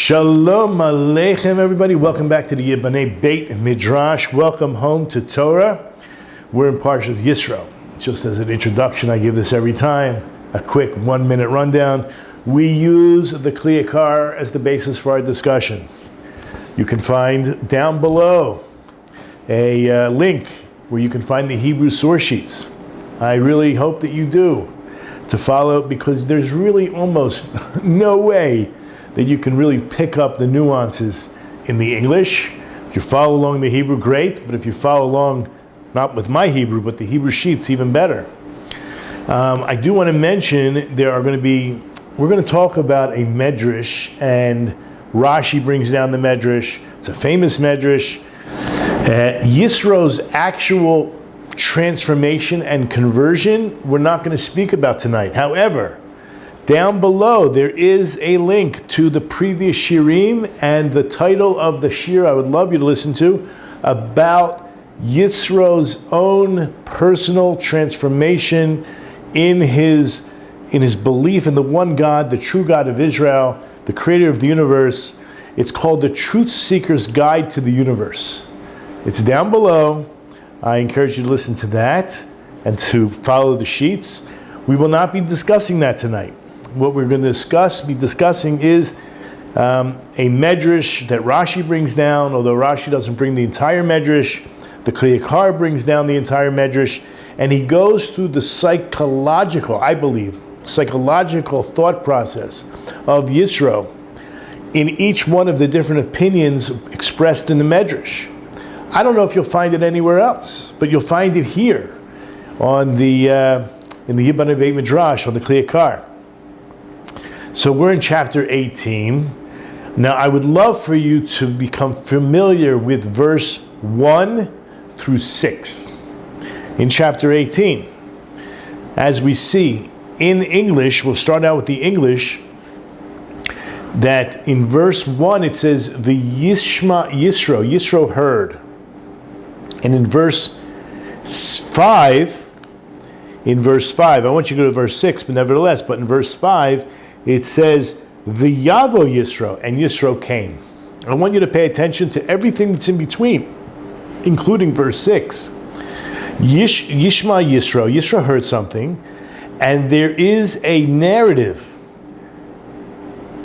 Shalom Aleichem, everybody. Welcome back to the Yiboneh Beit Midrash. Welcome home to Torah. We're in Parshat Yitro. Just as an introduction, I give this every time, a quick 1-minute rundown. We use the Yakar as the basis for our discussion. You can find down below a link where you can find the Hebrew source sheets. I really hope that you do, to follow, because there's really almost no way that you can really pick up the nuances in the English. If you follow along the Hebrew, great, but if you follow along, not with my Hebrew, but the Hebrew sheets, even better. I do want to mention, we're going to talk about a midrash, and Rashi brings down the midrash. It's a famous midrash. Yisro's actual transformation and conversion, we're not going to speak about tonight. However, down below, there is a link to the previous shirim and the title of the shir I would love you to listen to about Yisro's own personal transformation in his belief in the one God, the true God of Israel, the creator of the universe. It's called The Truth Seeker's Guide to the Universe. It's down below. I encourage you to listen to that and to follow the sheets. We will not be discussing that tonight. What we're going to be discussing is a midrash that Rashi brings down, although Rashi doesn't bring the entire midrash. The Yakar brings down the entire midrash, and he goes through the psychological thought process of Yitro in each one of the different opinions expressed in the midrash. I don't know if you'll find it anywhere else, but you'll find it here on the in the Yiboneh Beit Midrash on the Yakar. So we're in chapter 18. Now I would love for you to become familiar with verse 1 through 6 in chapter 18. As we see in English, we'll start out with the English, that in verse 1 it says, the Yitro heard. And in verse 5, I want you to go to verse 6, but nevertheless, but in verse 5, it says, the Yavo Yitro, and Yitro came. I want you to pay attention to everything that's in between, including verse 6. Yishma Yitro heard something, and there is a narrative,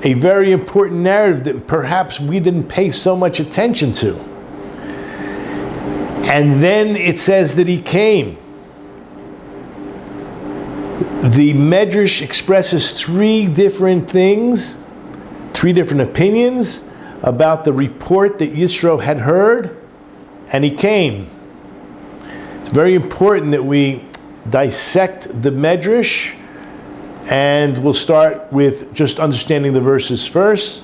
a very important narrative that perhaps we didn't pay so much attention to. And then it says that he came. The midrash expresses three different things, three different opinions about the report that Yitro had heard, and he came. It's very important that we dissect the midrash, and we'll start with just understanding the verses first.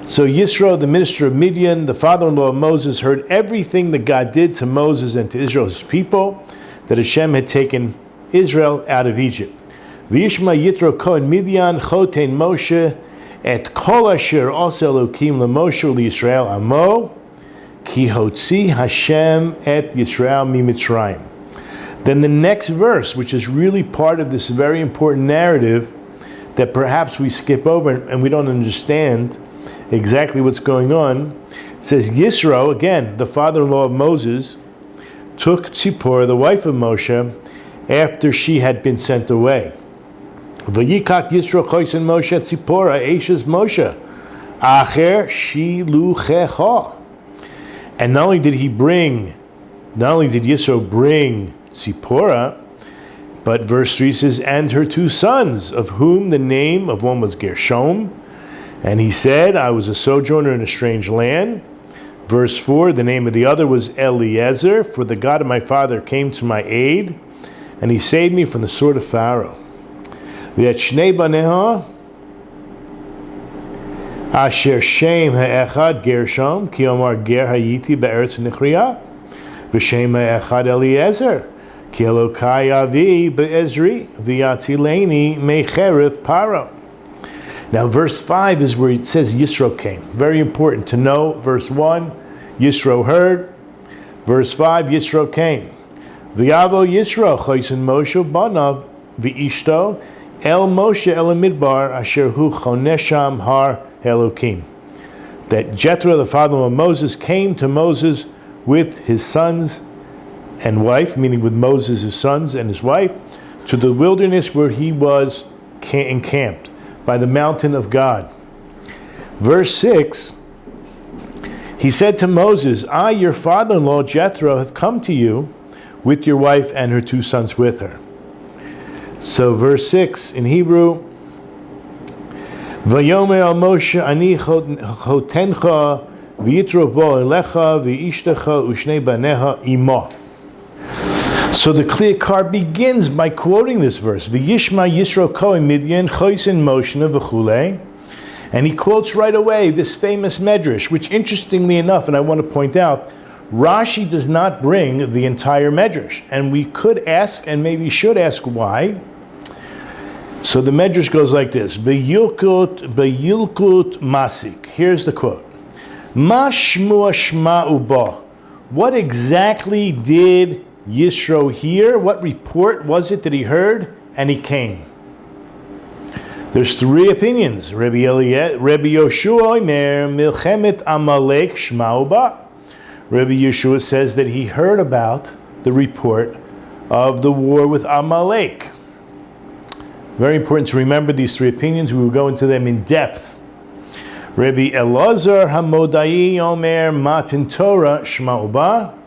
So Yitro, the minister of Midian, the father-in-law of Moses, heard everything that God did to Moses and to Israel, his people, that Hashem had taken Israel out of Egypt. V'yishma Yitro kohen Midian choten Moshe et kol asher asa Elokim leMoshe u'LiYisrael amo ki hotzi Hashem et Yisrael miMitzrayim. Then the next verse, which is really part of this very important narrative that perhaps we skip over and we don't understand exactly what's going on, it says Yitro, again, the father-in-law of Moses, took Tzipporah, the wife of Moshe, after she had been sent away. V'yikak Yitro choisen Moshe Tzipporah eishes Moshe acher shiluchecha. And not only did Yitro bring Tzipporah, but verse 3 says, and her two sons, of whom the name of one was Gershom, and he said, I was a sojourner in a strange land. Verse 4, the name of the other was Eliezer, for the God of my father came to my aid, and he saved me from the sword of Pharaoh. V'et shnei baneha, asher shem ha'echad Gershom, ki omar ger hayiti be'eretz nichriya, v'shem ha'echad Eliezer, ki Elokai avi be'ezri, v'yatzileni mechereth paro. Now verse 5 is where it says Yitro came. Very important to know. Verse 1, Yitro heard. Verse 5, Yitro came. V'yavo Yitro choisen Moshe banav v'ishto El Moshe El Midbar Asher Hu Chonesham Har Elokim. that Jethro, the father of Moses, came to Moses with his sons and wife, meaning with Moses, his sons and his wife, to the wilderness where he was encamped by the mountain of God. Verse 6, he said to Moses, I, your father-in-law Jethro, have come to you with your wife and her 2 sons with her. So verse 6 in Hebrew, Vayomer al Moshe ani chotencha v'yitro bo elecha v'ishtecha u'shnei baneha imo. So the Yakar begins by quoting this verse, V'yishma Yisro kohen midyan choisen Moshe v'chulei. And he quotes right away this famous midrash, which interestingly enough, and I want to point out, Rashi does not bring the entire midrash. And we could ask, and maybe should ask, why. So the midrash goes like this, B'yilkut masik. Here's the quote. Ma shmua shma'u ba. What exactly did Yitro hear? What report was it that he heard? And he came. There's 3 opinions. Rabbi Yoshua Omer Milchemet Amalek Shma'u ba. Rabbi Yeshua says that he heard about the report of the war with Amalek. Very important to remember these 3 opinions. We will go into them in depth. Rabbi Elazar Hamodai Omer Matan Torah Shma'u ba.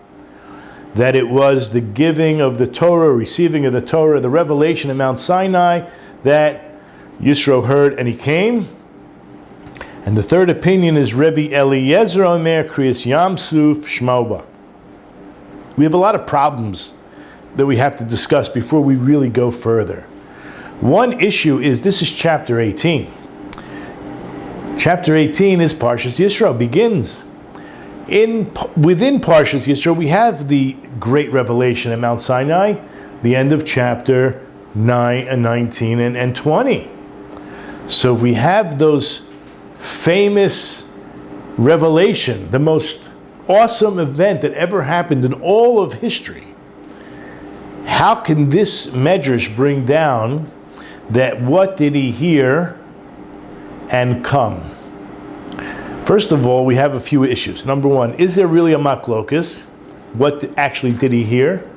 That it was the giving of the Torah, receiving of the Torah, the revelation of Mount Sinai, that Yisro heard and he came. And the 3rd opinion is Rabbi Eliezer Omer Kriyas Yamsuf Shma'u ba. We have a lot of problems that we have to discuss before we really go further. One issue is, this is chapter 18. Chapter 18 is Parshat Yisro, begins. Within Parshat Yisro, we have the great revelation at Mount Sinai, the end of chapter 9 and 19 and 20. So if we have those famous revelation, the most awesome event that ever happened in all of history, how can this midrash bring down that what did he hear and come? First of all, we have a few issues. Number 1, is there really a machlokas? What actually did he hear?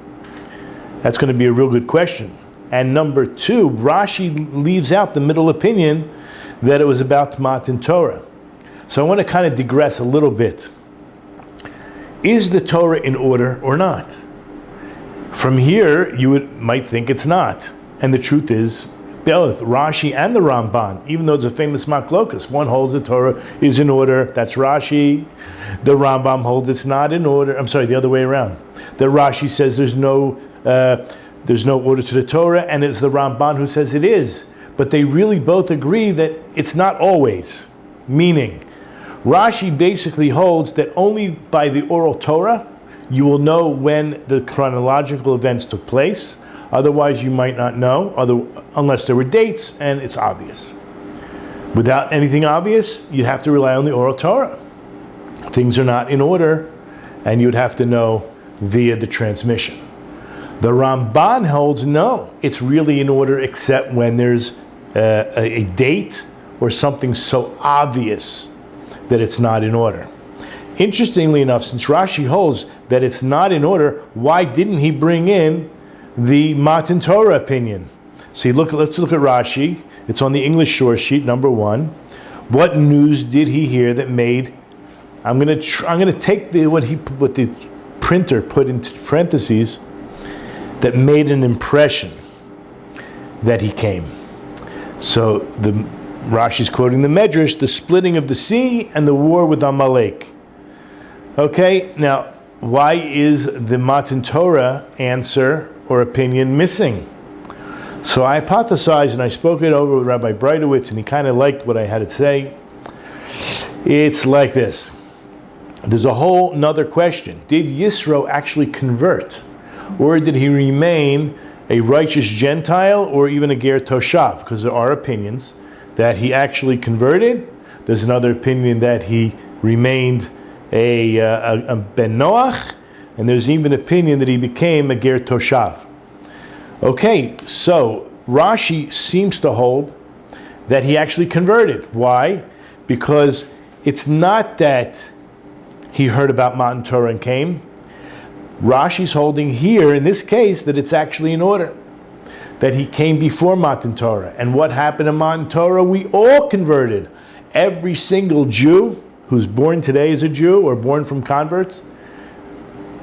That's going to be a real good question. And number 2, Rashi leaves out the middle opinion that it was about Matan Torah. So I want to kind of digress a little bit. Is the Torah in order or not? From here, you might think it's not. And the truth is, both Rashi and the Ramban, even though it's a famous machlokas, one holds the Torah is in order, that's Rashi. The Rambam holds it's not in order. I'm sorry, the other way around. The Rashi says there's no order to the Torah, and it's the Ramban who says it is. But they really both agree that it's not always. Meaning, Rashi basically holds that only by the oral Torah you will know when the chronological events took place. Otherwise, you might not know, unless there were dates, and it's obvious. Without anything obvious, you have to rely on the oral Torah. Things are not in order, and you'd have to know via the transmission. The Ramban holds no, it's really in order except when there's a date or something so obvious that it's not in order. Interestingly enough, since Rashi holds that it's not in order, why didn't he bring in the Matan Torah opinion? See, let's look at Rashi. It's on the English short sheet, number 1. What news did he hear that made? I'm going to take what the printer put into parentheses, that made an impression that he came. So the Rashi's quoting the Midrash, the splitting of the sea and the war with Amalek. Okay, now why is the Matan Torah answer or opinion missing? So I hypothesized, and I spoke it over with Rabbi Breitowitz, and he kind of liked what I had to say. It's like this. There's a whole nother question. Did Yisro actually convert? Or did he remain a righteous Gentile or even a Ger Toshav? Because there are opinions that he actually converted. There's another opinion that he remained a Ben Noach. And there's even an opinion that he became a Ger Toshav. Okay, so Rashi seems to hold that he actually converted. Why? Because it's not that he heard about Matan Torah and came. Rashi's holding here, in this case, that it's actually in order. That he came before Matan Torah. And what happened in Matan Torah? We all converted. Every single Jew who's born today as a Jew or born from converts,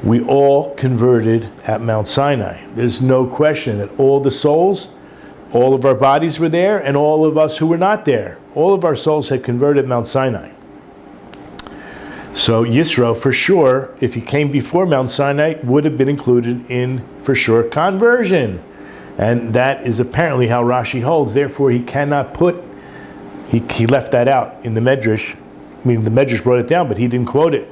we all converted at Mount Sinai. There's no question that all the souls, all of our bodies were there, and all of us who were not there, all of our souls had converted at Mount Sinai. So Yitro, for sure, if he came before Mount Sinai, would have been included in, for sure, conversion. And that is apparently how Rashi holds. Therefore, he cannot put, he left that out in the midrash. I mean, the midrash brought it down, but he didn't quote it,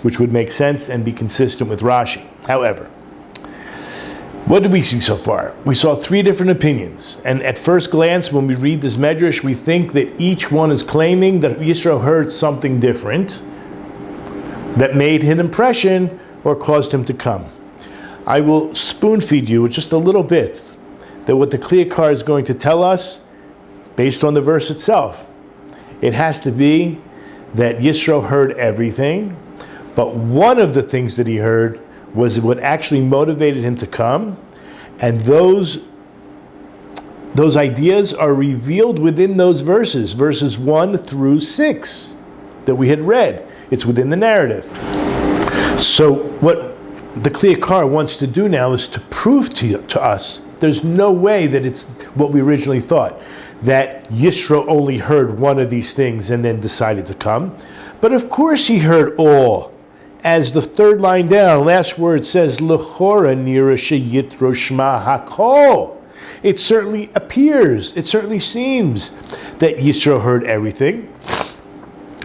which would make sense and be consistent with Rashi. However, what did we see so far? We saw three different opinions. And at first glance, when we read this midrash, we think that each one is claiming that Yisro heard something different that made an impression or caused him to come. I will spoon feed you with just a little bit that what the Yakar is going to tell us, based on the verse itself, it has to be that Yisro heard everything, but one of the things that he heard was what actually motivated him to come, and those ideas are revealed within those verses 1 through 6 that we had read. It's within the narrative. So what the Yakar wants to do now is to prove to us there's no way that it's what we originally thought, that Yisro only heard one of these things and then decided to come. But of course he heard all. As the third line down, last word says, L'chora nira sheyitro shma hakol. It certainly appears, it certainly seems that Yisro heard everything.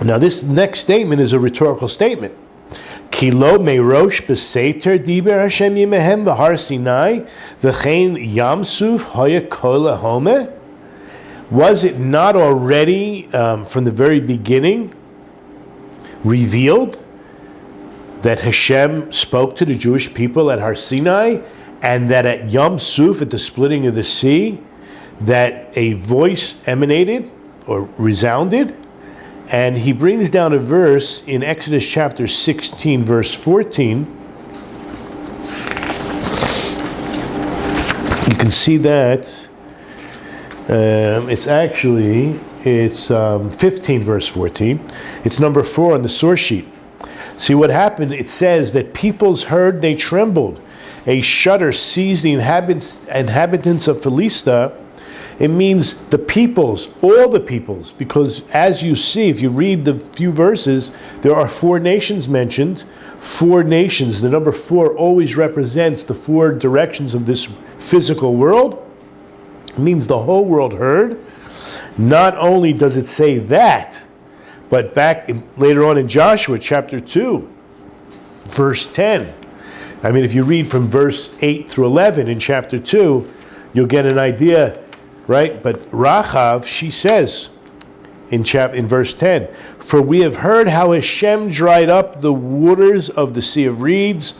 Now this next statement is a rhetorical statement. Kilo meirosh b'seiter diber Hashem yimehem b'har Sinai v'chein yamsuf hoya kol home. Was it not already from the very beginning revealed that Hashem spoke to the Jewish people at Har Sinai, and that at Yam Suf, at the splitting of the sea, that a voice emanated or resounded? And he brings down a verse in Exodus chapter 16, verse 14. You can see that. It's 15, verse 14. It's number 4 on the source sheet. See what happened? It says that peoples heard, they trembled. A shudder seized the inhabitants of Philistia. It means the peoples, all the peoples, because as you see, if you read the few verses, there are 4 nations mentioned. 4 nations. The number 4 always represents the 4 directions of this physical world. It means the whole world heard. Not only does it say that, but later on in Joshua chapter 2, verse 10. I mean, if you read from verse 8 through 11 in chapter 2, you'll get an idea, right? But Rachav, she says in verse 10, for we have heard how Hashem dried up the waters of the Sea of Reeds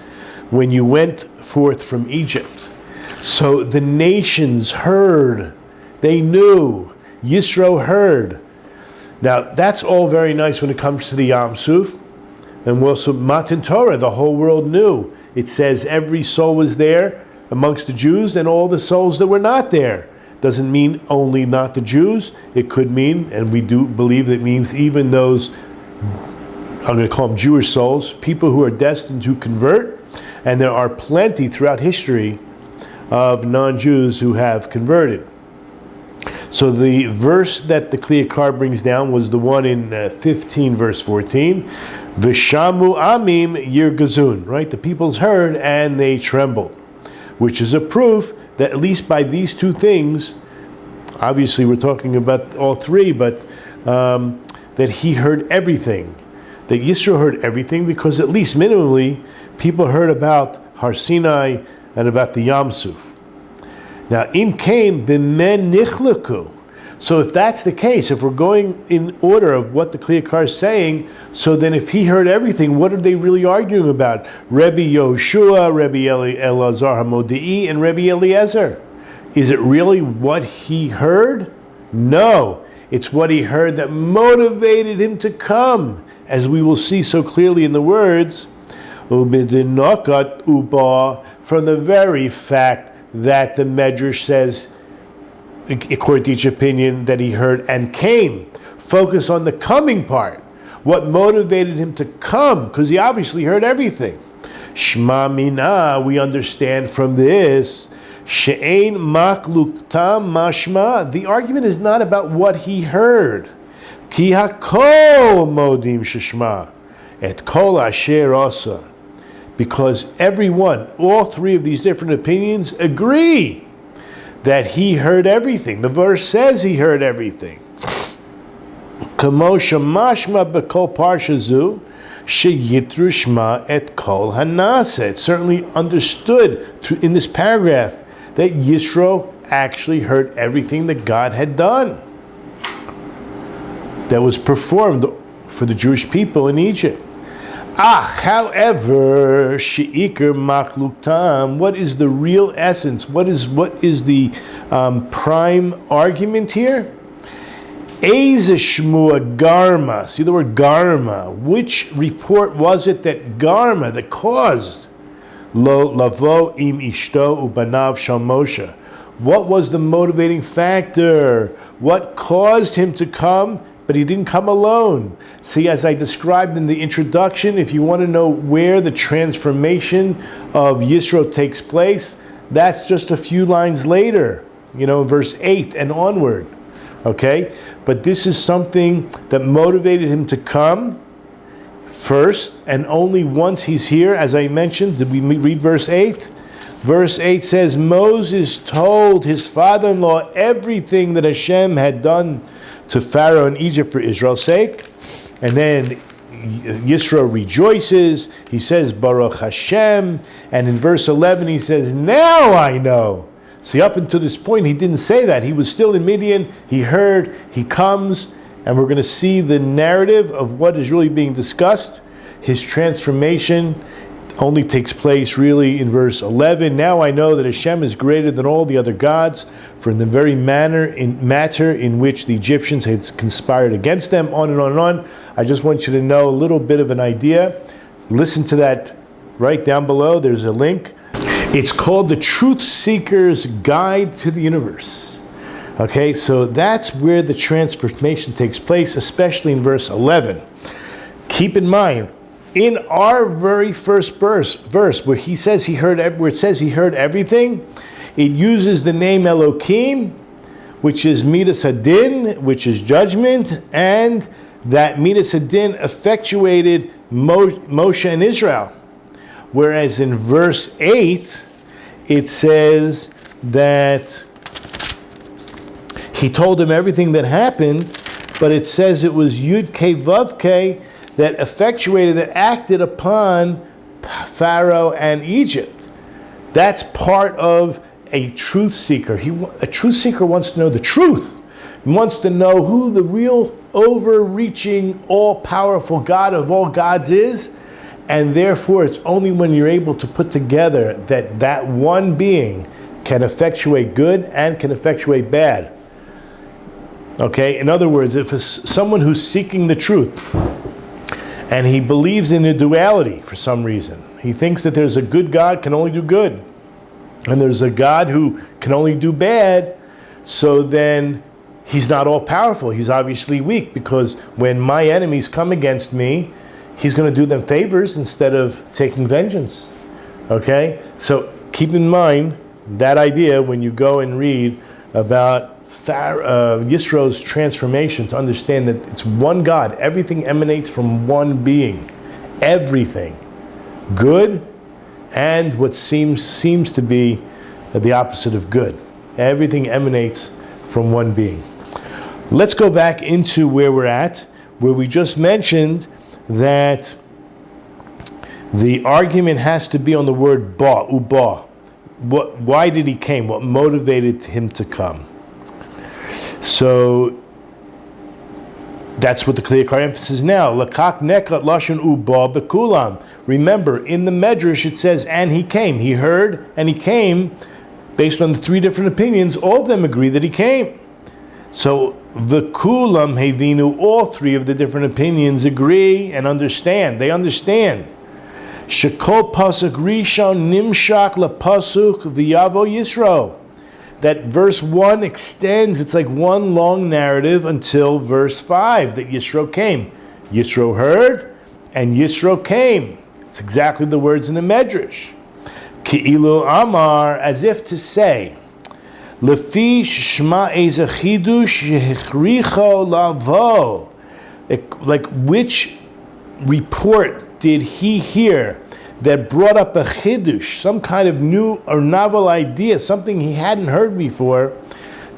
when you went forth from Egypt. So the nations heard. They knew. Yisro heard. Now, that's all very nice when it comes to the Yam Suf. And also Matan Torah, the whole world knew. It says every soul was there amongst the Jews and all the souls that were not there. Doesn't mean only not the Jews. It could mean, and we do believe that means even those, I'm going to call them Jewish souls, people who are destined to convert. And there are plenty throughout history of non-Jews who have converted. So the verse that the Yakar brings down was the one in 15, verse 14. Vishamu amim yirgazun, right? The peoples heard and they trembled, which is a proof that at least by these 2 things, obviously we're talking about all 3, but that he heard everything. That Yisro heard everything, because at least minimally, people heard about Har Sinai and about the Yam Suf. Now, im came b'men nichlaku. So if that's the case, if we're going in order of what the Yakar is saying, so then if he heard everything, what are they really arguing about? Rabbi Yoshua, Rabbi Elazar HaModi'i, and Rabbi Eliezer. Is it really what he heard? No. It's what he heard that motivated him to come, as we will see so clearly in the words, ubidinokat uba, from the very fact that the midrash says, according to each opinion, that he heard and came. Focus on the coming part. What motivated him to come? Because he obviously heard everything. Shma mina, we understand from this, she'ein makluktam mashma. The argument is not about what he heard. Ki hakol modim sheshma, et kol asher asa. Because everyone, all three of these different opinions agree that he heard everything. The verse says he heard everything. Kamosha mashma bekol parshazu, Yitro shma et kol hanase. It's certainly understood in this paragraph that Yitro actually heard everything that God had done, that was performed for the Jewish people in Egypt. However, she'ikar makluktam, what is the real essence? What is the prime argument here? Eze shmua garma. See the word garma. Which report was it that garma, that caused lo lavo im ishto ubanav shal Moshe? What was the motivating factor? What caused him to come? But he didn't come alone. See, as I described in the introduction, if you want to know where the transformation of Yitro takes place, that's just a few lines later, verse 8 and onward. Okay? But this is something that motivated him to come first, and only once he's here, as I mentioned. Did we read verse 8? Verse 8 says, Moses told his father-in-law everything that Hashem had done to Pharaoh in Egypt for Israel's sake. And then Yitro rejoices. He says, Baruch Hashem. And in verse 11 he says, now I know. See, up until this point, he didn't say that. He was still in Midian. He heard, he comes, and we're going to see the narrative of what is really being discussed. His transformation only takes place really in verse 11. Now I know that Hashem is greater than all the other gods, for in the very matter in which the Egyptians had conspired against them, on and on and on. I just want you to know a little bit of an idea. Listen to that right down below. There's a link. It's called The Truth Seeker's Guide to the Universe. Okay, so that's where the transformation takes place, especially in verse 11. Keep in mind, in our very first verse where it says he heard everything, it uses the name Elohim, which is Midas Hadin, which is judgment, and that Midas Hadin effectuated Moshe and Israel. Whereas in verse 8, it says that he told him everything that happened, but it says it was Yud Ke Vav Ke that effectuated, that acted upon Pharaoh and Egypt. That's part of a truth seeker. A truth seeker wants to know the truth. He wants to know who the real overreaching, all-powerful God of all gods is. And therefore, it's only when you're able to put together that one being can effectuate good and can effectuate bad. Okay? In other words, if it's someone who's seeking the truth and he believes in a duality for some reason, he thinks that there's a good God can only do good, and there's a God who can only do bad, so then he's not all-powerful. He's obviously weak, because when my enemies come against me, he's going to do them favors instead of taking vengeance. Okay? So keep in mind that idea when you go and read about Yisro's transformation, to understand that it's one God. Everything emanates from one being. Everything. Good and what seems to be the opposite of good. Everything emanates from one being. Let's go back into where we're at, where we just mentioned that the argument has to be on the word ba, uba. Why did he came? What motivated him to come? So that's what the Yakar emphasis now. Lakak nekat lashon uba bekulam. Remember, in the midrash it says, and he came. He heard and he came. Based on the three different opinions, all of them agree that he came. So the kulam hevinu, all three of the different opinions agree and understand. They understand. Shekol pasuk rishon nimshak lepasuk v'yavo Yisro. That verse 1 extends, it's like one long narrative until verse 5, that Yisro came. Yisro heard, and Yisro came. It's exactly the words in the midrash. Ki'ilu amar, as if to say, Lefi shma eze chidush yechricho lavo. Like, which report did he hear that brought up a chidush, some kind of new or novel idea, something he hadn't heard before,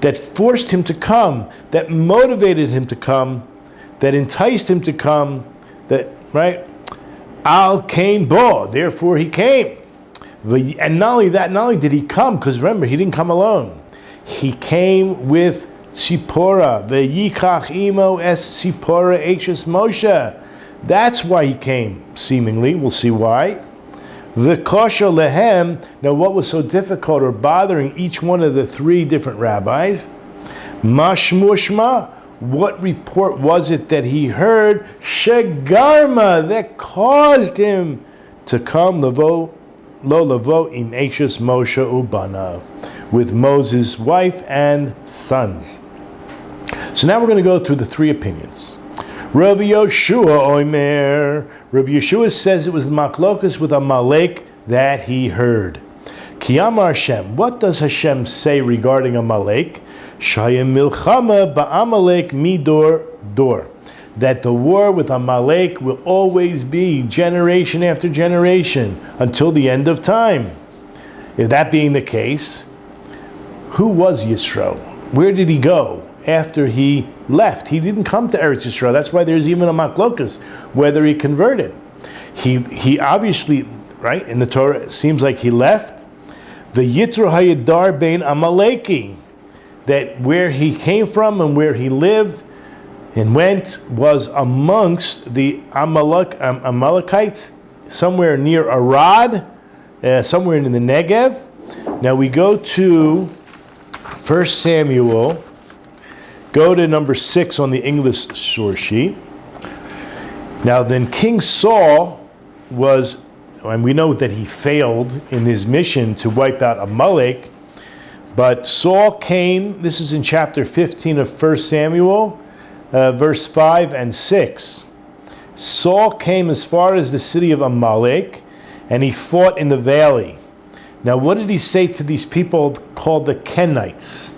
that forced him to come, that motivated him to come, that enticed him to come, that, right? Al came bo, therefore he came. And not only that, not only did he come, because remember, he didn't come alone. He came with Tzipora, the Yikach imo es Tzipora eches Moshe. That's why he came, seemingly. We'll see why. The kosher lehem. Now, what was so difficult or bothering each one of the three different rabbis? Mashmushma. What report was it that he heard? Shegarma, that caused him to come lo lavo im eishes Moshe ubanav, with Moses' wife and sons. So now we're going to go through the three opinions. Rabbi Yeshua Omer. Rabbi Yeshua says it was the Maklokas with Amalek that he heard. Kiyamar Hashem. What does Hashem say regarding Amalek? Shayim milchama ba'Amalek midor dor. That the war with Amalek will always be generation after generation until the end of time. If that being the case, who was Yitro? Where did he go after he left? He didn't come to Eretz Yisrael. That's why there's even a maklokas whether he converted. He obviously, right, in the Torah, it seems like he left. The Yitro hayadar bein Amaleki, that where he came from and where he lived and went was amongst the Amalekites, somewhere near Arad, somewhere in the Negev. Now we go to 1 Samuel. Go to number 6 on the English source sheet. Now then King Saul was, and we know that he failed in his mission to wipe out Amalek, but Saul came, this is in chapter 15 of 1 Samuel, verse 5 and 6. Saul came as far as the city of Amalek, and he fought in the valley. Now what did he say to these people called the Kenites?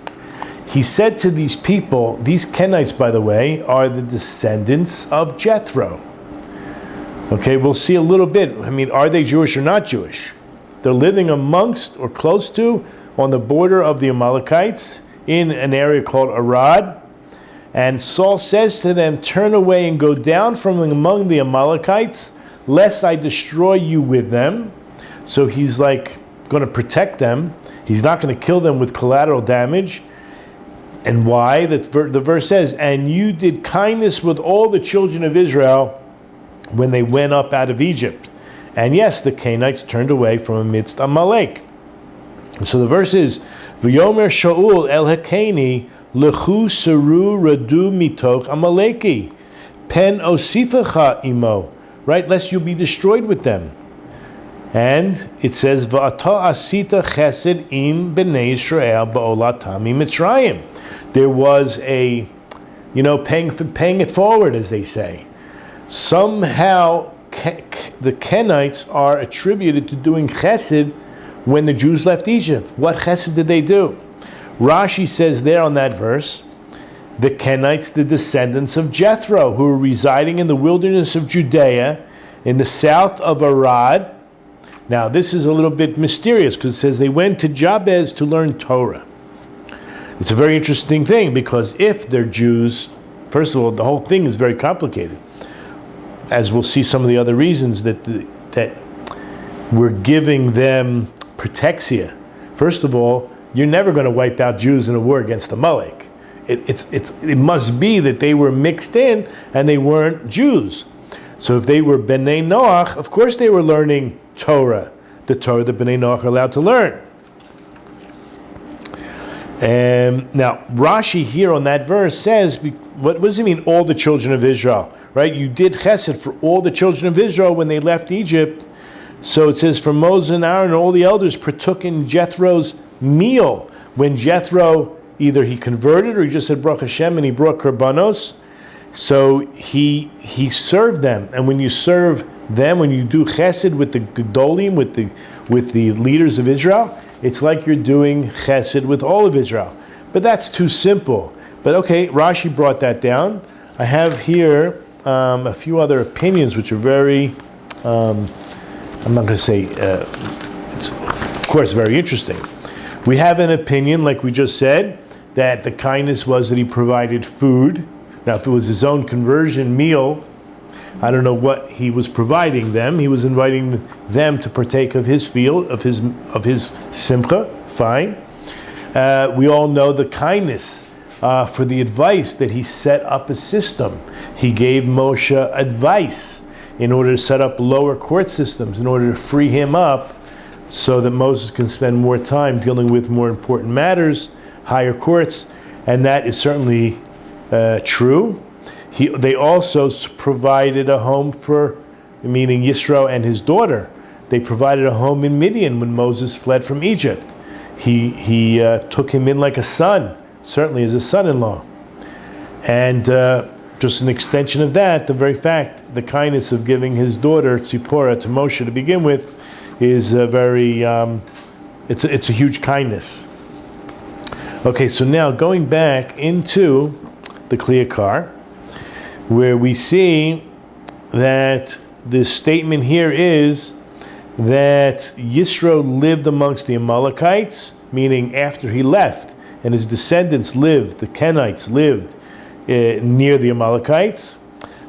He said to these people, these Kenites, by the way, are the descendants of Jethro. Okay, we'll see a little bit. I mean, are they Jewish or not Jewish? They're living amongst or close to, on the border of the Amalekites, in an area called Arad. And Saul says to them, turn away and go down from among the Amalekites, lest I destroy you with them. So he's like going to protect them. He's not going to kill them with collateral damage. And why? The verse says, and you did kindness with all the children of Israel when they went up out of Egypt. And yes, the Canaanites turned away from amidst Amalek. So the verse is, V'yomer Shaul el Hakeni lechu seru radu mitoch Amaleki pen osifecha imo, right? Lest you be destroyed with them. And it says, V'ata asita chesed im b'nei Yisrael ba'olatami Mitzrayim. There was a, paying it forward, as they say. Somehow, the Kenites are attributed to doing chesed when the Jews left Egypt. What chesed did they do? Rashi says there on that verse, the Kenites, the descendants of Jethro, who were residing in the wilderness of Judea, in the south of Arad. Now, this is a little bit mysterious, because it says they went to Jabez to learn Torah. It's a very interesting thing, because if they're Jews, first of all, the whole thing is very complicated. As we'll see some of the other reasons that we're giving them protexia. First of all, you're never going to wipe out Jews in a war against Amalek. It must be that they were mixed in and they weren't Jews. So if they were Bnei Noach, of course they were learning Torah, the Torah that Bnei Noach are allowed to learn. Now, Rashi here on that verse says, what does it mean, all the children of Israel? Right? You did chesed for all the children of Israel when they left Egypt. So it says, for Moses and Aaron and all the elders partook in Jethro's meal. When Jethro, either he converted or he just said Baruch Hashem and he brought korbanos. So he served them. And when you serve them, when you do chesed with the gedolim, with the leaders of Israel, it's like you're doing chesed with all of Israel. But that's too simple. But okay, Rashi brought that down. I have here a few other opinions which are very, I'm not going to say, it's of course very interesting. We have an opinion, like we just said, that the kindness was that he provided food. Now, if it was his own conversion meal, I don't know what he was providing them. He was inviting them to partake of his field, of his simcha. Fine. We all know the kindness for the advice that he set up a system. He gave Moshe advice in order to set up lower court systems, in order to free him up so that Moses can spend more time dealing with more important matters, higher courts, and that is certainly true. They also provided a home for, meaning Yitro and his daughter. They provided a home in Midian when Moses fled from Egypt. He took him in like a son, certainly as a son-in-law. And just an extension of that, the very fact, the kindness of giving his daughter Tzipporah to Moshe to begin with, is a very, it's a huge kindness. Okay, so now going back into the Yakar, where we see that the statement here is that Yitro lived amongst the Amalekites, meaning after he left, and his descendants lived, the Kenites lived near the Amalekites.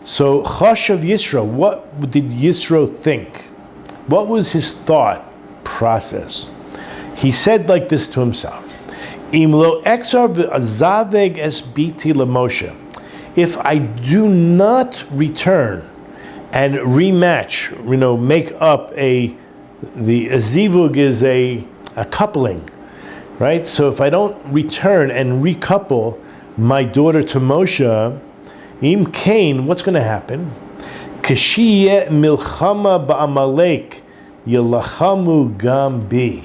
So Chashav Yitro, what did Yitro think? What was his thought process? He said like this to himself, Imlo exar v'azaveg es biti lemoshe. If I do not return and rematch, make up the zivug is a coupling, right? So if I don't return and recouple my daughter to Moshe, im kain, what's going to happen? Kashiyeh milchama ba'amalek yelachamu gam bi.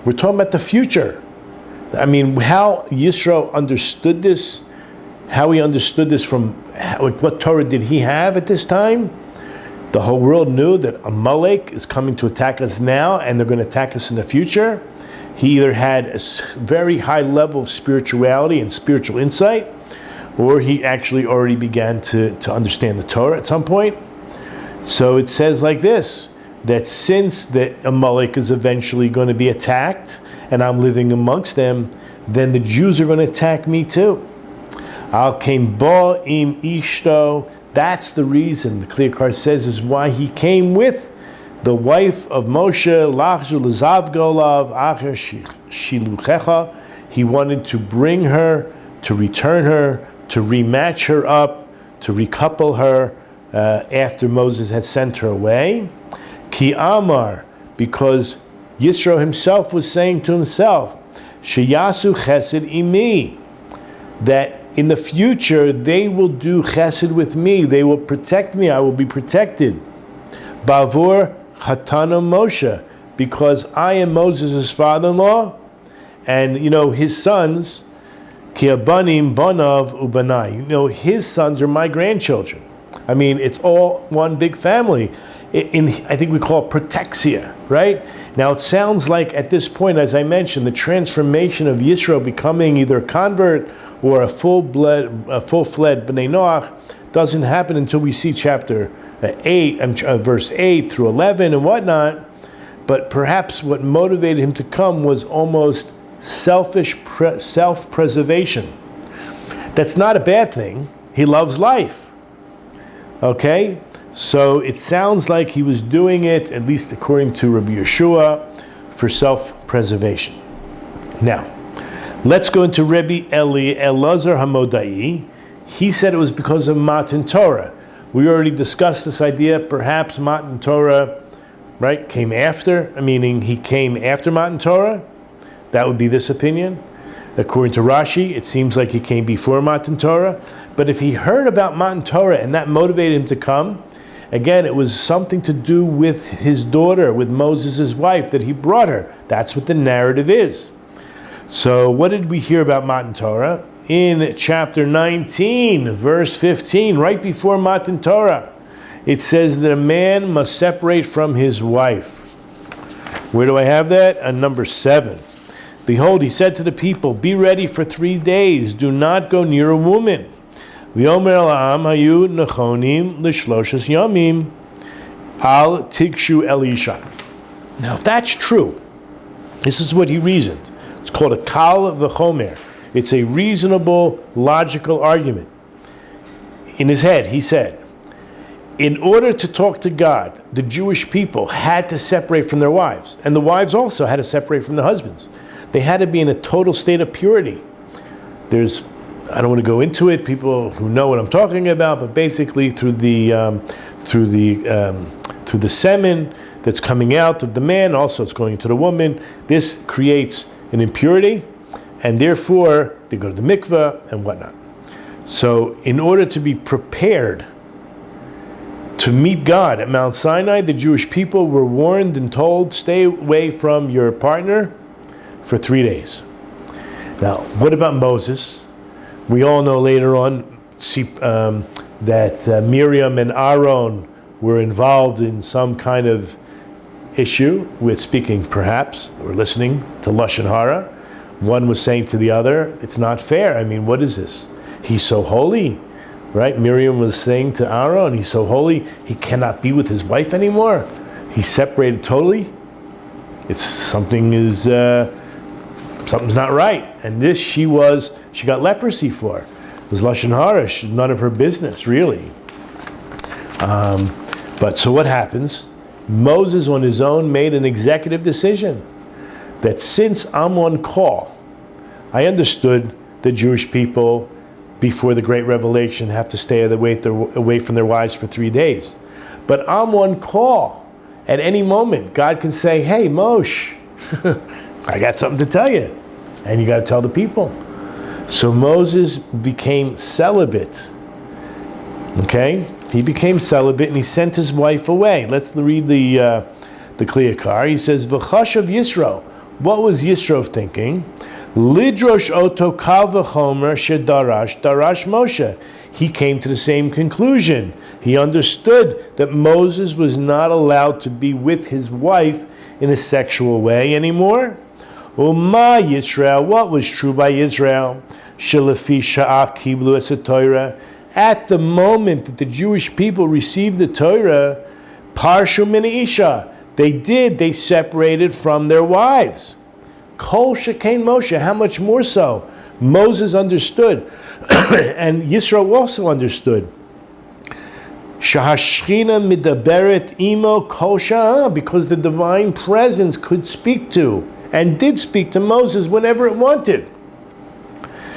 We're talking about the future. I mean, how Yitro understood this, how he understood this from what Torah did he have at this time? The whole world knew that Amalek is coming to attack us now and they're going to attack us in the future. He either had a very high level of spirituality and spiritual insight, or he actually already began to understand the Torah at some point. So it says like this, that since that Amalek is eventually going to be attacked and I'm living amongst them, then the Jews are going to attack me too. Al came ba im ishto. That's the reason, the Yakar says, is why he came with the wife of Moshe, Lachzu Lazav Golav, Acher Shiluchecha. He wanted to bring her, to return her, to rematch her up, to recouple her after Moses had sent her away. Ki Amar, because Yitro himself was saying to himself, Sheyasu Chesed Imi, that in the future they will do chesed with me, they will protect me, I will be protected. Bavur Chatana Moshe, because I am Moses' father-in-law, and his sons, Ki Abanim Banav Ubanai, his sons are my grandchildren. I mean, it's all one big family. I think we call it protexia, right? Now it sounds like at this point, as I mentioned, the transformation of Yitro becoming either a convert or a full-fledged B'nai Noach doesn't happen until we see chapter 8, verse 8 through 11 and whatnot. But perhaps what motivated him to come was almost self-preservation. That's not a bad thing. He loves life. Okay? So it sounds like he was doing it, at least according to Rabbi Yeshua, for self-preservation. Now, let's go into Rabbi Elazar Hamodai. He said it was because of Matan Torah. We already discussed this idea. Perhaps Matan Torah, right, came after, meaning he came after Matan Torah. That would be this opinion. According to Rashi, it seems like he came before Matan Torah. But if he heard about Matan Torah and that motivated him to come, again, it was something to do with his daughter, with Moses' wife, that he brought her. That's what the narrative is. So what did we hear about Matan Torah? In chapter 19, verse 15, right before Matan Torah, it says that a man must separate from his wife. Where do I have that? On number 7. Behold, he said to the people, be ready for 3 days. Do not go near a woman. V'yomer la'am hayu nechonim l'shloshes yamim al tigshu el isha. Now, if that's true, this is what he reasoned. It's called a kal v'chomer. It's a reasonable, logical argument. In his head, he said, in order to talk to God, the Jewish people had to separate from their wives, and the wives also had to separate from their husbands. They had to be in a total state of purity. I don't want to go into it, people who know what I'm talking about, but basically through the semen that's coming out of the man, also it's going into the woman, this creates an impurity, and therefore they go to the mikveh and whatnot. So in order to be prepared to meet God at Mount Sinai, the Jewish people were warned and told, stay away from your partner for 3 days. Now, what about Moses? We all know later on that Miriam and Aaron were involved in some kind of issue with speaking, perhaps, or listening to Lashon Hara. One was saying to the other, it's not fair. I mean, what is this? He's so holy, right? Miriam was saying to Aaron, he's so holy, he cannot be with his wife anymore. He's separated totally. Something's not right. And this she got leprosy for. It was Lashon Hara, none of her business, really. But so what happens? Moses on his own made an executive decision that since I'm on call, I understood the Jewish people before the Great Revelation have to stay away from their wives for 3 days. But I'm on call. At any moment, God can say, hey, Moshe, I got something to tell you. And you got to tell the people. So Moses became celibate. Okay? He became celibate and he sent his wife away. Let's read the Yakar. He says, V'chashav Yitro. What was Yitro thinking? Lidrosh oto kal v'chomer shedarash darash Moshe. He came to the same conclusion. He understood that Moses was not allowed to be with his wife in a sexual way anymore. Uma Yisrael, what was true by Israel? Shelefi sha'ah kiblu es Torah. At the moment that the Jewish people received the Torah, parshu min isha, they separated from their wives. Kol shekain Moshe, how much more so? Moses understood, and Yisro also understood. Shahashchina midaberet imo kol sha'ah, because the divine presence could speak to, and did speak to Moses whenever it wanted.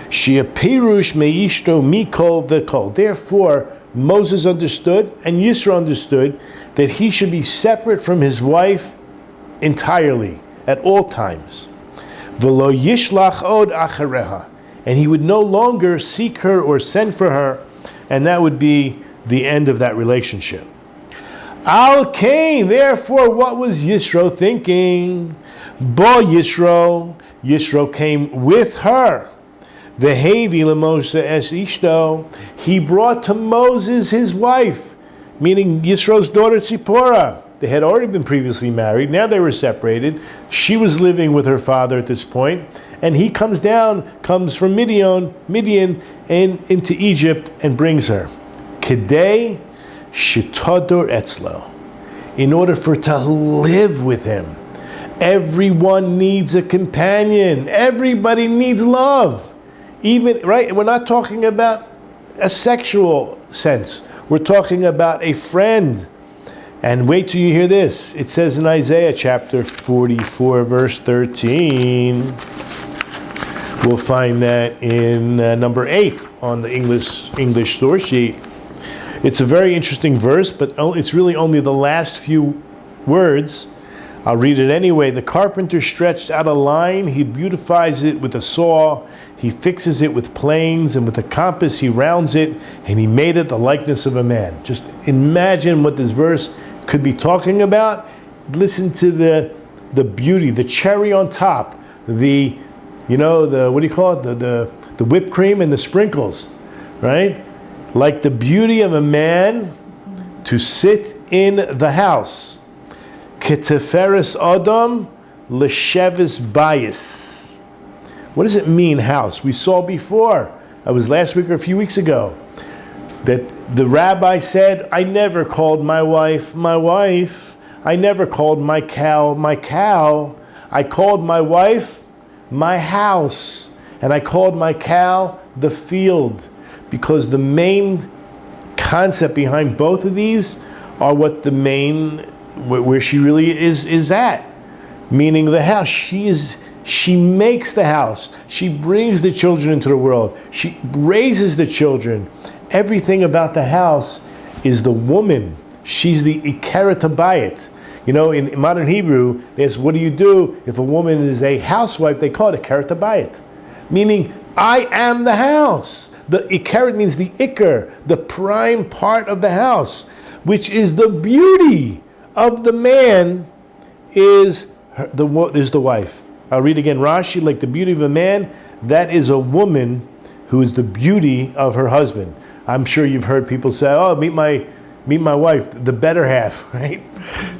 Shia pirush meishto mikol v'kol. Therefore, Moses understood, and Yisro understood, that he should be separate from his wife entirely, at all times. V'lo yishlach od achareha. And he would no longer seek her or send for her, and that would be the end of that relationship. Al Cain, therefore, what was Yisro thinking? Bo Yisro, Yisro came with her. Vehevi lemoshe es ishto, he brought to Moses his wife, meaning Yisro's daughter Tzipporah. They had already been previously married, now they were separated. She was living with her father at this point, and he comes from Midian, and into Egypt and brings her. Kedei shitodor etzlo, in order for her to live with him. Everyone needs a companion. Everybody needs love. Even, right? We're not talking about a sexual sense. We're talking about a friend. And wait till you hear this. It says in Isaiah chapter 44, verse 13. We'll find that in number 8 on the English source sheet. It's a very interesting verse, but it's really only the last few words I'll read it anyway. The carpenter stretched out a line. He beautifies it with a saw. He fixes it with planes, and with a compass he rounds it, and he made it the likeness of a man. Just imagine what this verse could be talking about. Listen to the beauty, the cherry on top, what do you call it? The whipped cream and the sprinkles, right? Like the beauty of a man to sit in the house. Keteferes Adam l'sheves bayis. What does it mean, house? We saw before, it was last week or a few weeks ago, that the rabbi said, I never called my wife, my wife. I never called my cow, my cow. I called my wife, my house. And I called my cow, the field. Because the main concept behind both of these are what the main, where she really is at. Meaning the house. She makes the house. She brings the children into the world. She raises the children. Everything about the house is the woman. She's the ikeret habayit. In modern Hebrew, there's what do you do if a woman is a housewife? They call it ikeret habayit. Meaning, I am the house. The ikeret means the ikar, the prime part of the house, which is the beauty of the man is the wife. I'll read again, Rashi, like the beauty of a man, that is a woman who is the beauty of her husband. I'm sure you've heard people say, oh, meet my wife, the better half, right?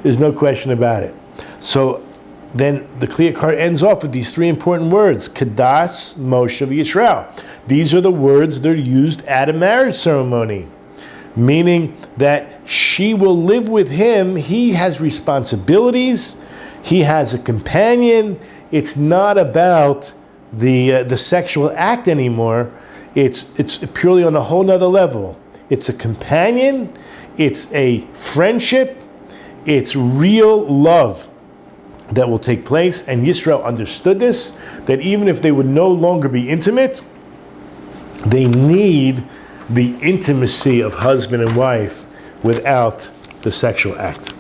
There's no question about it. So then the Yakar ends off with these three important words, Kadas, Moshe, Yisrael. These are the words that are used at a marriage ceremony, meaning that she will live with him. He has responsibilities. He has a companion. It's not about the sexual act anymore. It's purely on a whole nother level. It's a companion. It's a friendship. It's real love that will take place. And Yisro understood this, that even if they would no longer be intimate, they need the intimacy of husband and wife without the sexual act.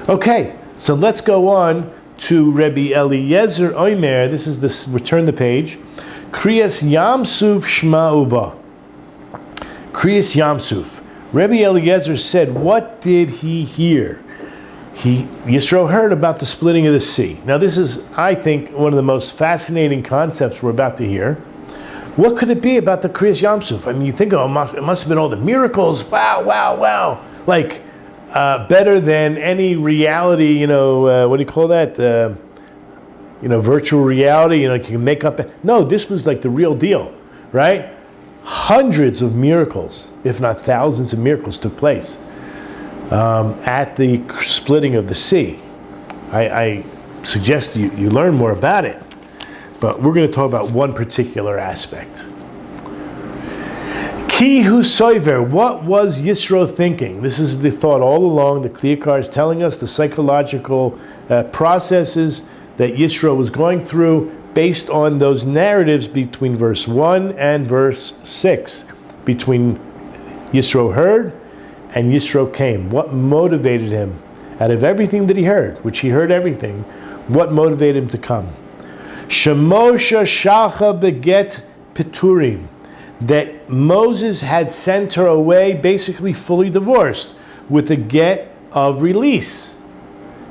Okay, so let's go on to Rabbi Eliezer Oimer. This is this. Return the page. Kriyas Yamsuf Shma Uba. Kriyas Yamsuf. Rabbi Eliezer said, what did he hear? Yisro heard about the splitting of the sea. Now this is, I think, one of the most fascinating concepts we're about to hear. What could it be about the Kriyas Yamsuf? I mean, you think, it must have been all the miracles. Wow. Like, better than any reality, what do you call that? Virtual reality, you can make up. No, this was like the real deal, right? Hundreds of miracles, if not thousands of miracles, took place at the splitting of the sea. I suggest you learn more about it, but we're going to talk about one particular aspect. Ki hu soiver, what was Yisro thinking? This is the thought all along. The Yakar is telling us the psychological processes that Yisro was going through based on those narratives between verse 1 and verse 6. Between Yisro heard and Yisro came. What motivated him? Out of everything that he heard, which he heard everything, what motivated him to come? Shemosha shalcha beget piturim. That Moses had sent her away basically fully divorced with a get of release.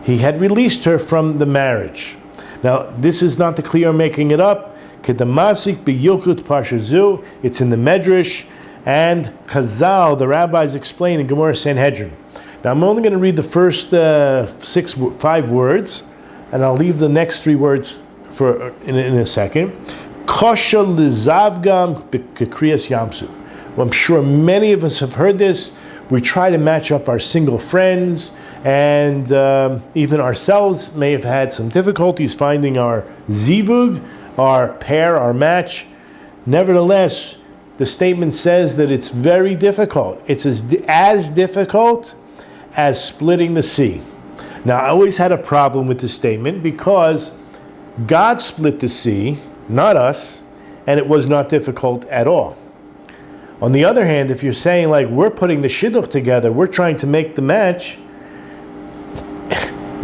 He had released her from the marriage. Now, this is not the Yakar making it up. Kedamasik b'yilkut parshazu. It's in the midrash, and Chazal, the rabbis, explain in Gemara Sanhedrin. Now, I'm only going to read the first 5 words, and I'll leave the next 3 words for in a second. Kosha lizavgam b'kriyas yamsuf. Well, I'm sure many of us have heard this. We try to match up our single friends, and even ourselves may have had some difficulties finding our zivug, our pair, our match. Nevertheless, the statement says that it's very difficult. It's as difficult as splitting the sea. Now, I always had a problem with this statement because God split the sea, not us, and it was not difficult at all. On the other hand, if you're saying like we're putting the shidduch together, we're trying to make the match,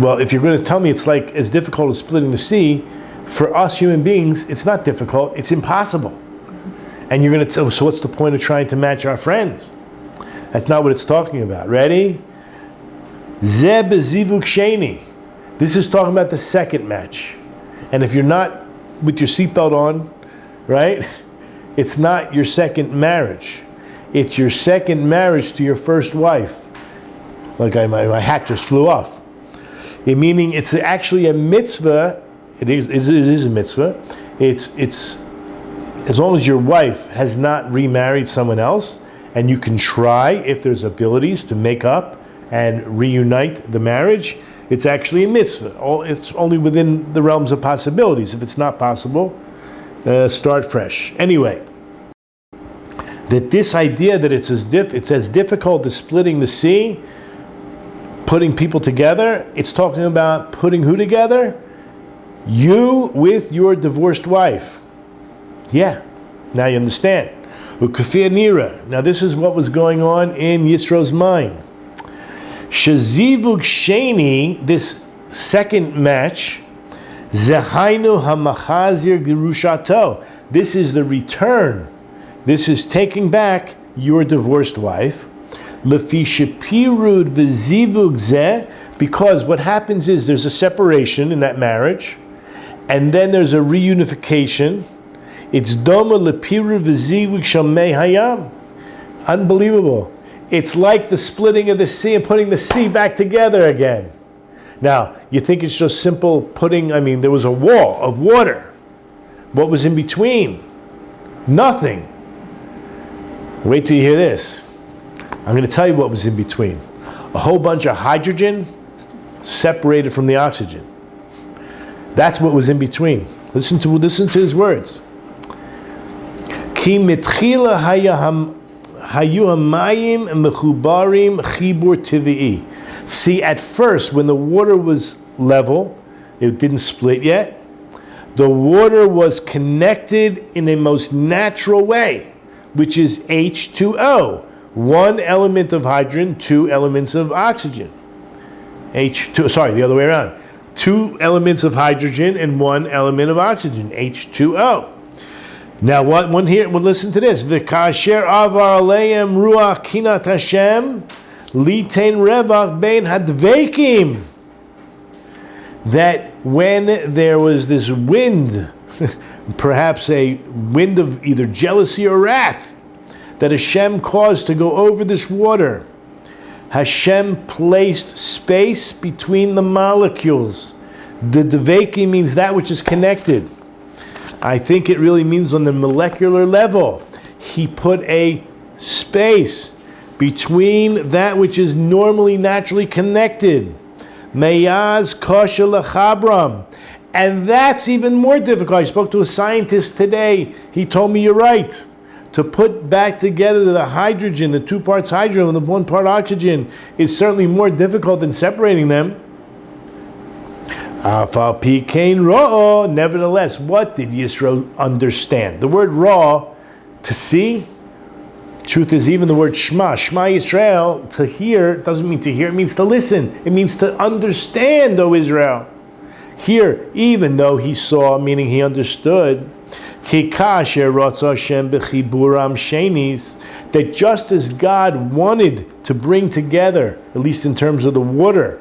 Well, if you're going to tell me it's like as difficult as splitting the sea, for us human beings, it's not difficult, it's impossible. And you're going to tell, so what's the point of trying to match our friends? That's not what it's talking about. Ready? Ze bezivuk sheni. This is talking about the second match. And if you're not with your seatbelt on, right, it's not your second marriage. It's your second marriage to your first wife. Like my hat just flew off. Meaning it's actually a mitzvah. It is a mitzvah. It's as long as your wife has not remarried someone else, and you can try, if there's abilities, to make up and reunite the marriage, it's actually a mitzvah. It's only within the realms of possibilities. If it's not possible, start fresh. Anyway, that this idea that it's as difficult as splitting the sea, putting people together, it's talking about putting who together? You with your divorced wife. Yeah, now you understand. Now this is what was going on in Yitro's mind. Shezivug Sheni, this second match, Zehainu Hamachazir Gerushato. This is the return. This is taking back your divorced wife. Lefi Shepirud V'zivug Zeh, because what happens is there's a separation in that marriage, and then there's a reunification. It's Doma Lepirud V'zivug Shamei Hayam. Unbelievable. It's like the splitting of the sea and putting the sea back together again. Now, you think it's just simple there was a wall of water. What was in between? Nothing. Wait till you hear this. I'm going to tell you what was in between. A whole bunch of hydrogen separated from the oxygen. That's what was in between. Listen to his words. Ki mitchila hayu hamayim mechubarim chibur tivi'i. See, at first, when the water was level, it didn't split yet, the water was connected in a most natural way, which is H2O. One element of hydrogen, two elements of oxygen. The other way around. Two elements of hydrogen and one element of oxygen, H2O. Now, listen to this. V'kasher avar aleim ruach kinat Hashem litain revach bein hadveikim. That when there was this wind, perhaps a wind of either jealousy or wrath, that Hashem caused to go over this water, Hashem placed space between the molecules. The dveikim means that which is connected. I think it really means on the molecular level. He put a space between that which is normally naturally connected. Meyaz kosher lechabram. And that's even more difficult. I spoke to a scientist today. He told me, you're right. To put back together the hydrogen, the 2 parts hydrogen and the 1 part oxygen, is certainly more difficult than separating them. Nevertheless, what did Yisro understand? The word ra, to see, truth is even the word Shema Yisrael, to hear, doesn't mean to hear, it means to listen. It means to understand, O Israel. Here, even though he saw, meaning he understood, that just as God wanted to bring together, at least in terms of the water,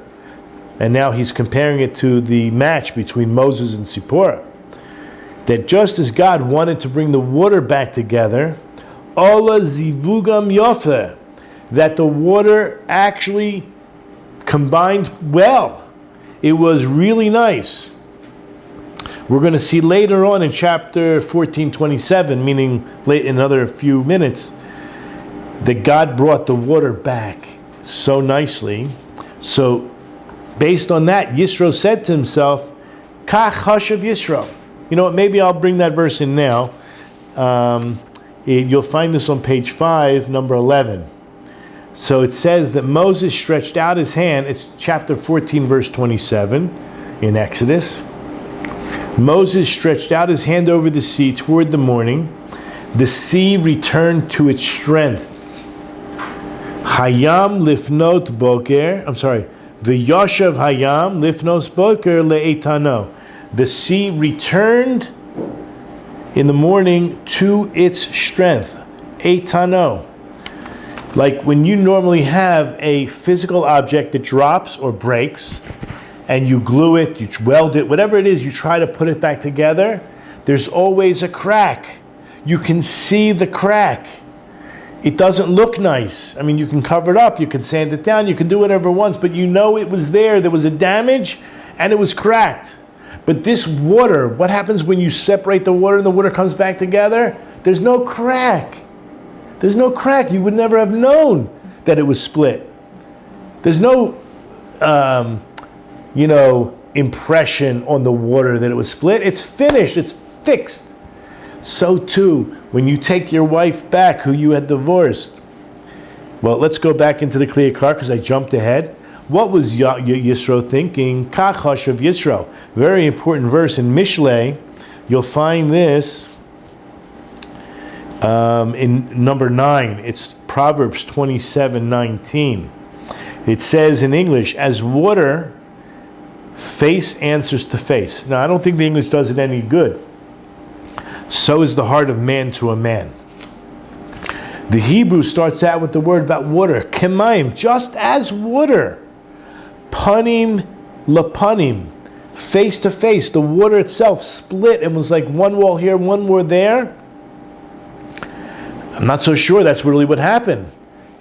and now he's comparing it to the match between Moses and Zipporah, that just as God wanted to bring the water back together, Ola zivugam yofe, that the water actually combined well. It was really nice. We're going to see later on in chapter 14:27, meaning late in another few minutes, that God brought the water back so nicely. So based on that, Yisro said to himself, Kach hashav Yisro. You know what, maybe I'll bring that verse in now. You'll find this on page 5, number 11. So it says that Moses stretched out his hand. It's chapter 14, verse 27 in Exodus. Moses stretched out his hand over the sea toward the morning. The sea returned to its strength. Hayam lifnot boker. The Yoshav Hayam Lifnos Boker Le'etano. The sea returned in the morning to its strength. Eitano. Like when you normally have a physical object that drops or breaks, and you glue it, you weld it, whatever it is, you try to put it back together, there's always a crack. You can see the crack. It doesn't look nice. I mean, you can cover it up, you can sand it down, you can do whatever once, but you know it was there. There was a damage, and it was cracked. But this water, what happens when you separate the water and the water comes back together? There's no crack. There's no crack. You would never have known that it was split. There's no, impression on the water that it was split. It's finished. It's fixed. So too, when you take your wife back who you had divorced. Well, let's go back into the Yakar because I jumped ahead. What was Yitro thinking? Kachash of Yitro. Very important verse in Mishlei. You'll find this in number 9. It's Proverbs 27:19. It says in English, as water, face answers to face. Now, I don't think the English does it any good. So is the heart of man to a man. The Hebrew starts out with the word about water, kemaim, just as water. Panim lapanim, face to face. The water itself split and was like one wall here, one wall there. I'm not so sure that's really what happened.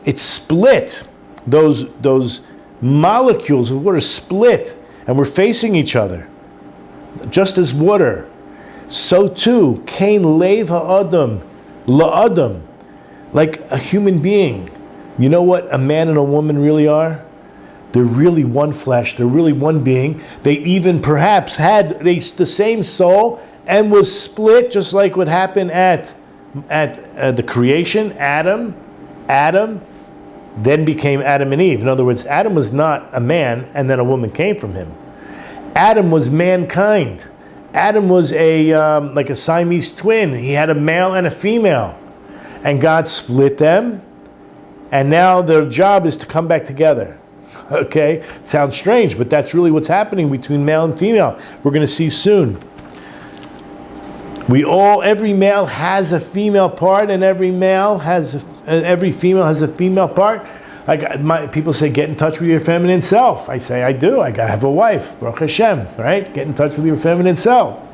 It split. Those molecules of water split and were facing each other. Just as water, so too, Cain lev ha'adam, la'adam, like a human being. You know what a man and a woman really are? They're really one flesh. They're really one being. They even perhaps had the same soul and was split, just like what happened at the creation. Adam then became Adam and Eve. In other words, Adam was not a man and then a woman came from him. Adam was mankind. Adam was like a Siamese twin. He had a male and a female. And God split them. And now their job is to come back together. Okay? It sounds strange, but that's really what's happening between male and female. We're going to see soon. Every male has a female part, and every female has a female part. People say, get in touch with your feminine self. I say, I do. I have a wife, Baruch Hashem, right? Get in touch with your feminine self.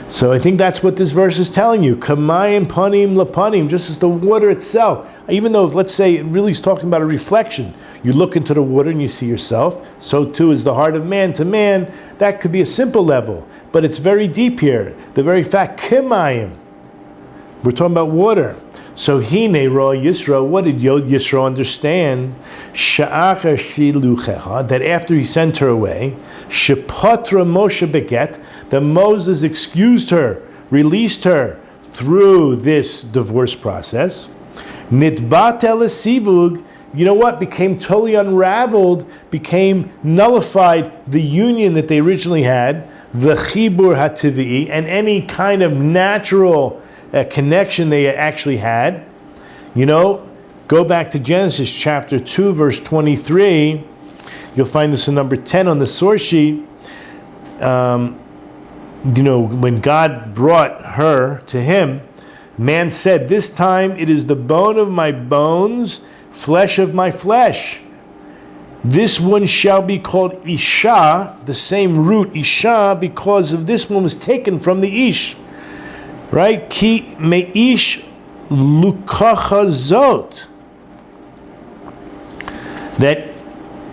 So I think that's what this verse is telling you. Kamayim panim lapanim, just as the water itself. Even though, let's say, it really is talking about a reflection. You look into the water and you see yourself. So too is the heart of man to man. That could be a simple level, but it's very deep here. The very fact, kimayim. We're talking about water. So hine ra Yisro, what did Yisro understand? Sha'acha shiluchecha, that after he sent her away, shepatra Moshe beget, that Moses excused her, released her through this divorce process. Nitbat el-sivug, you know what? Became totally unraveled, became nullified the union that they originally had, the chibur hativi, and any kind of natural connection they actually had. Go back to Genesis chapter 2, verse 23. You'll find this in number 10 on the source sheet. When God brought her to him, man said, this time it is the bone of my bones, flesh of my flesh. This one shall be called Isha, the same root Isha, because of this one was taken from the Ish. Right? Ki meish lukacha zot. That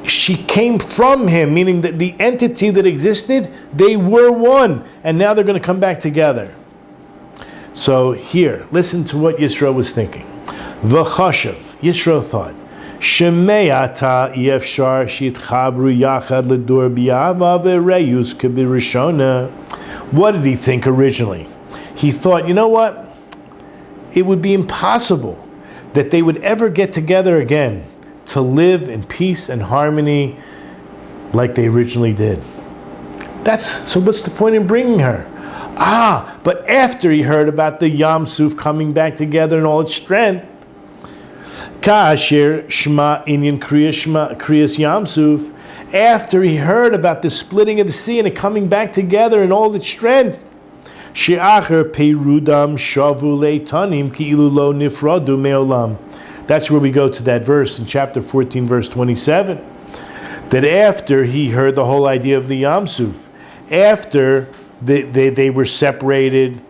she came from him, meaning that the entity that existed, they were one, and now they're going to come back together. So here, listen to what Yisro was thinking. V'chashav, Yisro thought, Shemeata yefshar shitchabru yachad ledur biyava ve'reyus kebirishona. What did he think originally? He thought, you know what? It would be impossible that they would ever get together again to live in peace and harmony like they originally did. So what's the point in bringing her? But after he heard about the Yam Suf coming back together in all its strength, Ka'asher Shma Inyan Kriyas Yam Suf, after he heard about the splitting of the sea and it coming back together in all its strength. She'acher peirudam shavu leitanim ki'ilu lo nifradu me'olam. That's where we go to that verse in chapter 14, verse 27. That after he heard the whole idea of the Yam Suf, after they were separated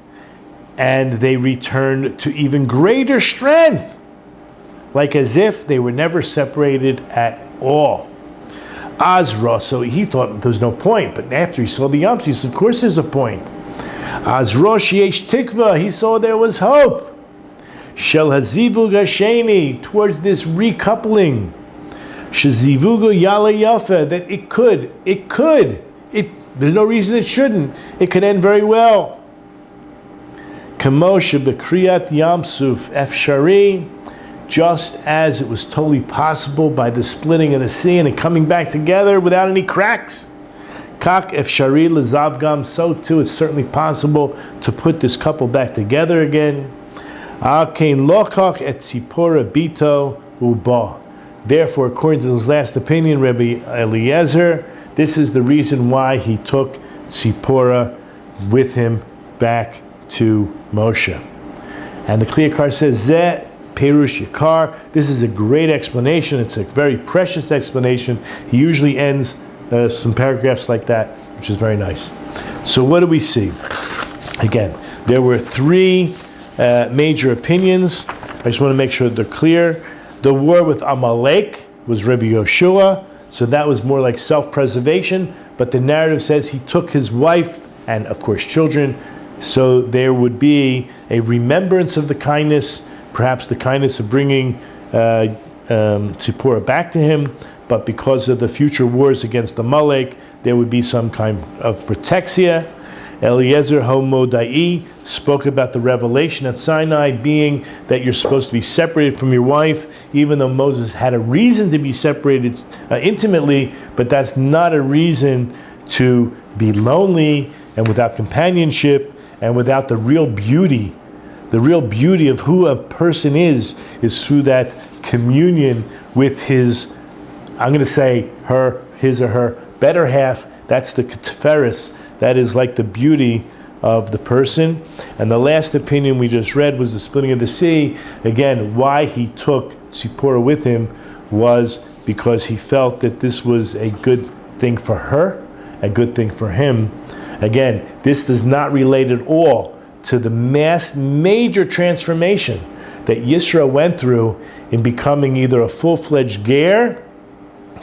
and they returned to even greater strength, like as if they were never separated at all. Azra, so he thought there was no point, but after he saw the Yam Suf, he said, of course there's a point. Azra sheyesh tikva, he saw there was hope. Shel hazivug hasheni, towards this recoupling. Shezivugu yala yafa, that it could, there's no reason it shouldn't. It could end very well. Kamosha bekriyat yamsuf efshari, just as it was totally possible by the splitting of the sea and it coming back together without any cracks. Kak efshari lezavgam, so too it's certainly possible to put this couple back together again. Akein lokach et tzipora bito uba. Therefore, according to his last opinion, Rabbi Eliezer, this is the reason why he took Tzipora with him back to Moshe. And the Yakar says, Zeh Perush Yakar. This is a great explanation. It's a very precious explanation. He usually ends some paragraphs like that, which is very nice. So what do we see? Again, there were three major opinions. I just want to make sure they're clear. The war with Amalek was Rabbi Yoshua, so that was more like self-preservation, but the narrative says he took his wife and, of course, children, so there would be a remembrance of the kindness, perhaps the kindness of bringing Tzipporah back to him, but because of the future wars against Amalek, there would be some kind of protexia. Eliezer Homodai spoke about the revelation at Sinai being that you're supposed to be separated from your wife, even though Moses had a reason to be separated intimately, but that's not a reason to be lonely and without companionship and without the real beauty. The real beauty of who a person is through that communion with his, I'm going to say his or her better half. That's the Keteferis. That is like the beauty of the person. And the last opinion we just read was the splitting of the sea. Again, why he took Tzipporah with him was because he felt that this was a good thing for her, a good thing for him. Again, this does not relate at all to the major transformation that Yitro went through in becoming either a full-fledged ger,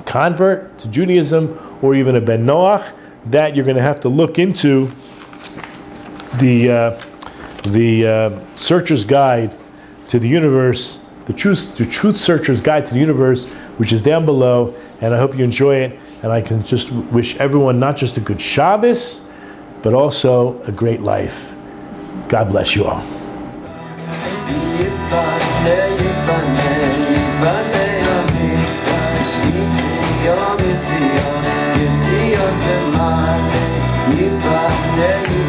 convert to Judaism, or even a ben Noach. That you're going to have to look into the Searcher's Guide to the Universe, the Truth Searcher's Guide to the Universe, which is down below, and I hope you enjoy it, and I can just wish everyone not just a good Shabbos, but also a great life. God bless you all. Yiboneh